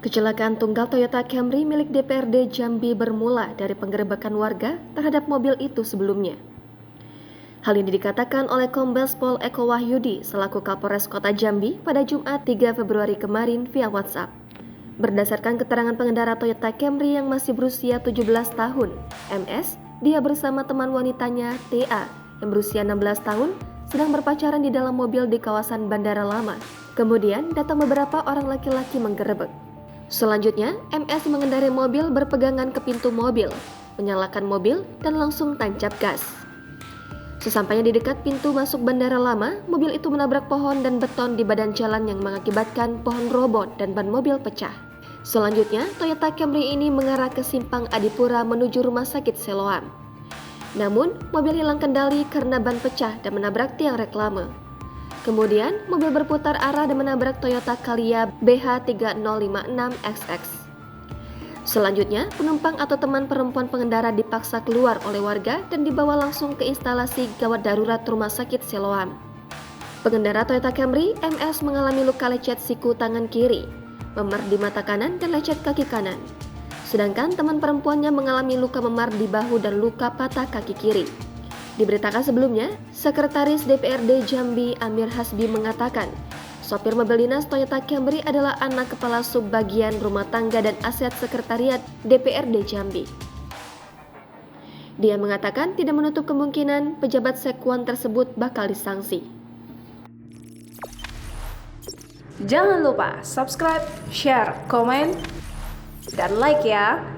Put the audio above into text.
Kecelakaan tunggal Toyota Camry milik DPRD Jambi bermula dari penggerebekan warga terhadap mobil itu sebelumnya. Hal ini dikatakan oleh Kombes Pol Eko Wahyudi selaku Kapolres Kota Jambi pada Jumat 3 Februari kemarin via WhatsApp. Berdasarkan keterangan pengendara Toyota Camry yang masih berusia 17 tahun, MS, dia bersama teman wanitanya, TA, yang berusia 16 tahun, sedang berpacaran di dalam mobil di kawasan Bandara Lama. Kemudian datang beberapa orang laki-laki menggerebek. Selanjutnya, MS mengendarai mobil berpegangan ke pintu mobil, menyalakan mobil, dan langsung tancap gas. Sesampainya di dekat pintu masuk Bandara Lama, mobil itu menabrak pohon dan beton di badan jalan yang mengakibatkan pohon roboh dan ban mobil pecah. Selanjutnya, Toyota Camry ini mengarah ke simpang Adipura menuju Rumah Sakit Siloam. Namun, mobil hilang kendali karena ban pecah dan menabrak tiang reklame. Kemudian, mobil berputar arah dan menabrak Toyota Calya BH3056XX. Selanjutnya, penumpang atau teman perempuan pengendara dipaksa keluar oleh warga dan dibawa langsung ke instalasi gawat darurat Rumah Sakit Siloam. Pengendara Toyota Camry, MS, mengalami luka lecet siku tangan kiri, memar di mata kanan dan lecet kaki kanan. Sedangkan teman perempuannya mengalami luka memar di bahu dan luka patah kaki kiri. Diberitakan sebelumnya, Sekretaris DPRD Jambi Amir Hasbi mengatakan, sopir mobil dinas Toyota Camry adalah anak Kepala Subbagian Rumah Tangga dan Aset Sekretariat DPRD Jambi. Dia mengatakan tidak menutup kemungkinan pejabat Sekwan tersebut bakal disanksi. Jangan lupa subscribe, share, komen, dan like ya!